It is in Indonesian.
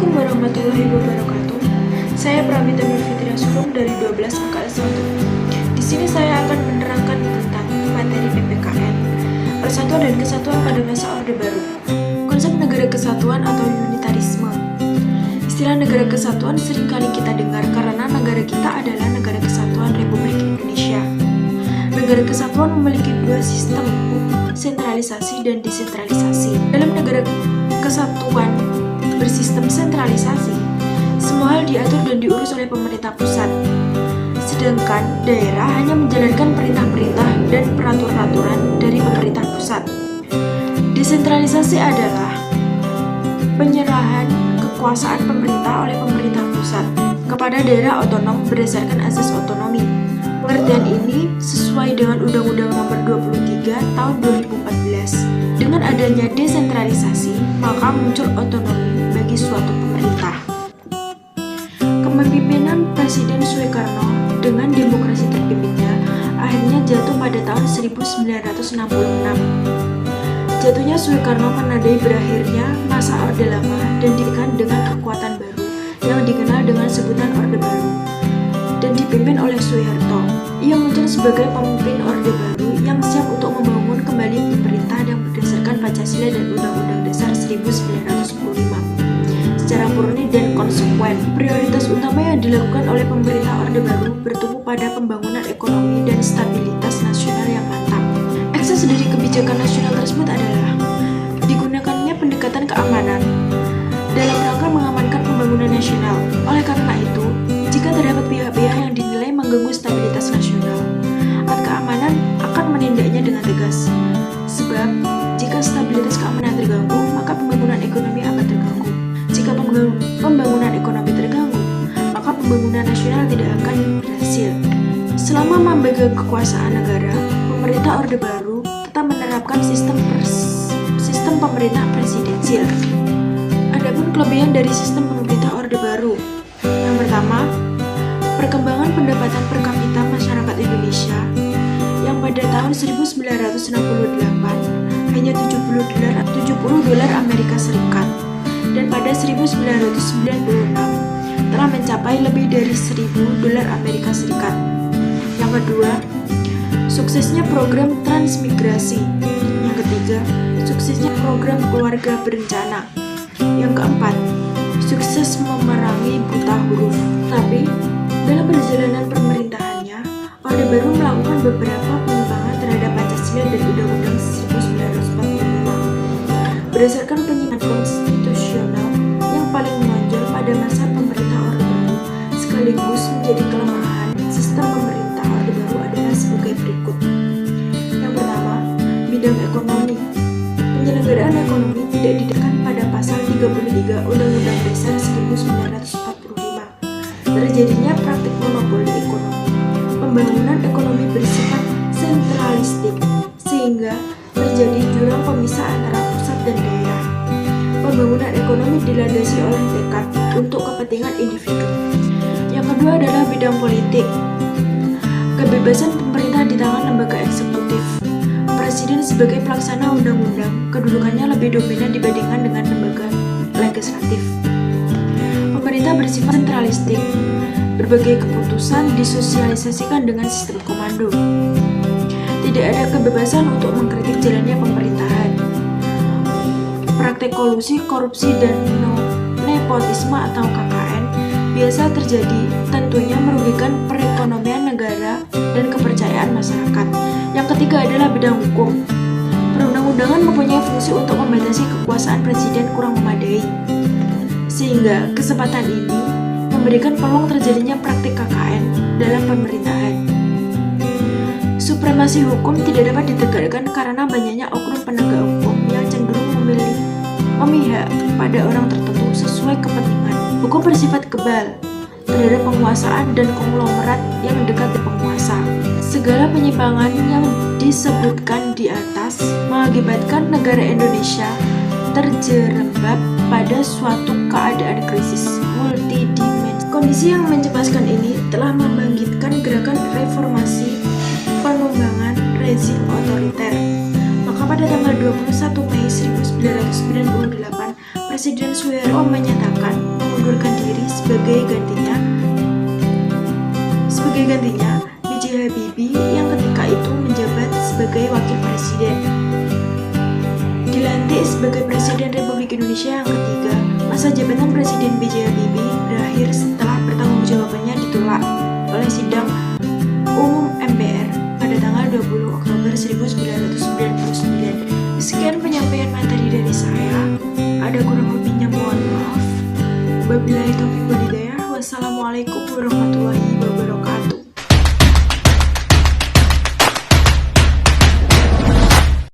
Assalamualaikum warahmatullahi wabarakatuh. Saya Pramita Nur Fitria Sulung dari 12 KKS 1. Di sini saya akan menerangkan tentang materi PPKN, Persatuan dan Kesatuan pada masa Orde Baru. Konsep negara kesatuan atau unitarisme. Istilah negara kesatuan seringkali kita dengar karena negara kita adalah Negara Kesatuan Republik Indonesia. Negara kesatuan memiliki dua sistem, sentralisasi dan desentralisasi. Dalam negara kesatuan bersistem sentralisasi, semua hal diatur dan diurus oleh pemerintah pusat. Sedangkan daerah hanya menjalankan perintah-perintah dan peraturan-peraturan dari pemerintah pusat. Desentralisasi adalah penyerahan kekuasaan pemerintah oleh pemerintah pusat kepada daerah otonom berdasarkan asas otonomi. Pengertian ini sesuai dengan Undang-Undang Nomor 23 Tahun 2014. Dengan adanya desentralisasi, maka muncul otonomi bagi suatu pemerintah. Kepemimpinan Presiden Soekarno dengan demokrasi terpimpinnya akhirnya jatuh pada tahun 1966. Jatuhnya Soekarno menandai berakhirnya masa Orde Lama dan digantikan dengan kekuatan baru yang dikenal dengan sebutan Orde Baru dan dipimpin oleh Soeharto. Ia muncul sebagai pemimpin Orde Baru yang siap untuk membangun kembali pemerintah yang berdasarkan Pancasila dan Undang-Undang Dasar 1945 secara murni dan konsekuen. Prioritas utama yang dilakukan oleh pemerintah Orde Baru bertumpu pada pembangunan ekonomi dan stabilitas nasional yang mantap. Ekses dari kebijakan nasional tersebut adalah digunakannya pendekatan keamanan dalam rangka mengamankan pembangunan nasional. Oleh karena itu, jika terdapat pihak-pihak yang dinilai mengganggu stabilitas nasional, aparat keamanan akan menindaknya dengan tegas. Sebab, jika stabilitas keamanan terganggu, maka pembangunan ekonomi akan terganggu. Jika pembangunan ekonomi terganggu, maka pembangunan nasional tidak akan berhasil. Selama memegang kekuasaan negara, pemerintah Orde Baru tetap menerapkan sistem pemerintah presidensial. Adapun kelebihan dari sistem pemerintah Orde Baru, yang pertama, perkembangan pendapatan per kapita masyarakat Indonesia yang pada tahun 1968 hanya $70 Amerika Serikat dan pada 1996 telah mencapai lebih dari $1.000 Amerika Serikat. Yang kedua, suksesnya program transmigrasi. Yang ketiga, suksesnya program keluarga berencana. Yang keempat, sukses memerangi buta huruf. Tapi, dalam perjalanan pemerintahannya, Orde Baru melakukan beberapa penyimpangan terhadap Pancasila dan Undang-Undang 1945. Berdasarkan penyimpangan konstitusional yang paling menonjol pada masa pemerintah Orde Baru, sekaligus menjadi kelemahan sistem pemerintah Orde Baru adalah sebagai berikut. Yang pertama, bidang ekonomi. Penyelenggaraan ekonomi tidak didasarkan pada pasal 33 Undang-Undang Dasar 1945. Terjadinya praktik monopoli ekonomi. Pembangunan ekonomi bersifat sentralistik, sehingga terjadi jurang pemisah antara pusat dan daerah. Pembangunan ekonomi dilandasi oleh tekad untuk kepentingan individu. Yang kedua adalah bidang politik. Kebebasan pemerintah di tangan lembaga eksekutif. Presiden sebagai pelaksana undang-undang, kedudukannya lebih dominan dibandingkan dengan lembaga legislatif. Pemerintah bersifat sentralistik, berbagai keputusan disosialisasikan dengan sistem komando. Tidak ada kebebasan untuk mengkritik jalannya pemerintahan. Praktek kolusi, korupsi, dan nepotisme atau KKN biasa terjadi, tentunya merugikan perekonomian negara dan kepercayaan masyarakat. Yang ketiga adalah bidang hukum. Perundang-undangan mempunyai fungsi untuk membatasi kekuasaan presiden kurang memadai, sehingga kesempatan ini memberikan peluang terjadinya praktik KKN dalam pemerintahan. Supremasi hukum tidak dapat ditegakkan karena banyaknya oknum penegak hukum yang cenderung memihak pada orang tertentu sesuai kepentingan. Hukum bersifat kebal terhadap penguasaan dan konglomerat yang dekat dengan penguasa. Segala penyimpangan yang disebutkan di atas mengakibatkan negara Indonesia terjerembab pada suatu keadaan krisis multidimensi. Kondisi yang mencemaskan ini telah membangkitkan gerakan reformasi pengembangan rezim otoriter. Maka pada tanggal 21 Mei 1998, Presiden Soeharto menyatakan diri sebagai gantinya. B.J. Habibie yang ketika itu menjabat sebagai wakil presiden. Dilantik sebagai Presiden Republik Indonesia yang ketiga, masa jabatan Presiden B.J. Habibie berakhir setelah pertanggungjawabannya ditolak oleh Sidang Umum MPR pada tanggal 20 Oktober 1999. Sekian penyampaian materi dari saya. Ada kurang lebihnya mohon maaf. Wabillahi taufiq wal hidayah. Wassalamualaikum warahmatullahi wabarakatuh.